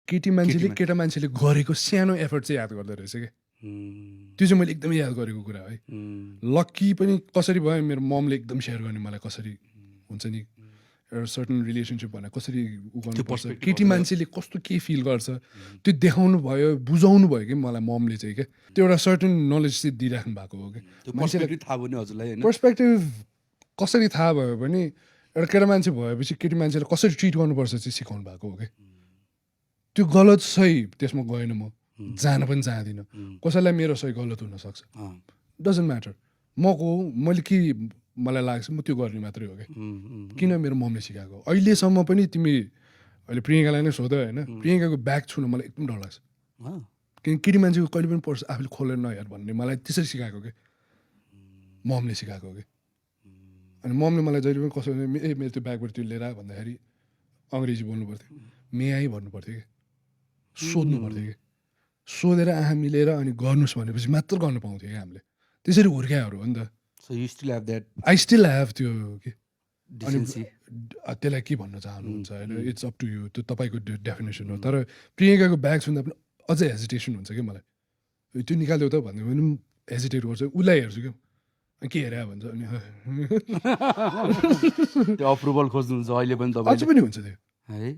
केटी मान्छेले केटा मान्छेले गरेको सानो एफर्ट चाहिँ याद गर्दो रहेछ क्या त्यो चाहिँ मैले एकदमै याद गरेको कुरा है लक्की पनि कसरी भयो मेरो ममले एकदम सेयर गर्ने मलाई कसरी हुन्छ नि एउटा सर्टन रिलेसनसिप भनेर कसरी उ गर्नुपर्छ केटी मान्छेले कस्तो के फिल गर्छ त्यो देखाउनु भयो बुझाउनु भयो कि मलाई ममले चाहिँ क्या त्यो एउटा सर्टन नलेज चाहिँ दिइराख्नु भएको हो कि मान्छेलाई थाहा भयो नि हजुरलाई होइन पर्सपेक्टिभ कसरी थाहा भयो भने एउटा केटा मान्छे भएपछि केटी मान्छेले कसरी ट्रिट गर्नुपर्छ चाहिँ सिकाउनु भएको हो कि त्यो गलत सही त्यसमा गएन म जान पनि चाहदिनँ कसैलाई मेरो सही गलत हुनसक्छ डजन्ट म्याटर मको मैले के मलाई लाग्छ म त्यो गर्ने मात्रै हो क्या किन मेरो मम्मीले सिकाएको अहिलेसम्म पनि तिमी अहिले प्रियङ्कालाई नै सोध्यो होइन प्रियङ्काको ब्याग छुन मलाई एकदम डर लाग्छ किन केटी मान्छेको कहिले पनि पर्छ आफूले खोलेर नहेर भन्ने मलाई त्यसरी सिकाएको कि ममले सिकाएको कि अनि ममले मलाई जहिले पनि कसो मेरो त्यो ब्यागबाट त्यो लिएर भन्दाखेरि अङ्ग्रेजी बोल्नु पर्थ्यो मेआई भन्नु पर्थ्यो कि सोध्नु पर्थ्यो कि सोधेर आँखा मिलेर अनि गर्नुहोस् भनेपछि मात्र गर्नु पाउँथ्यो क्या हामीले त्यसरी हुर्काहरू हो नि त So you still have that I still have त्यो कि अनि decency. त्यसलाई के भन्न चाहनुहुन्छ होइन इट्स अप टु यु त्यो तपाईँको डेफिनेसन हो तर प्रियङ्काको ब्याग सुन्दा पनि अझै हेजिटेसन हुन्छ कि मलाई त्यो निकाल्यो त भन्यो भने पनि हेजिटेट गर्छु उसलाई हेर्छु क्या अनि के हेरे भन्छ अनि त्यो अप्रुभल खोज्नुहुन्छ अहिले पनि अझ तपाईँ पनि हुन्छ त्यो है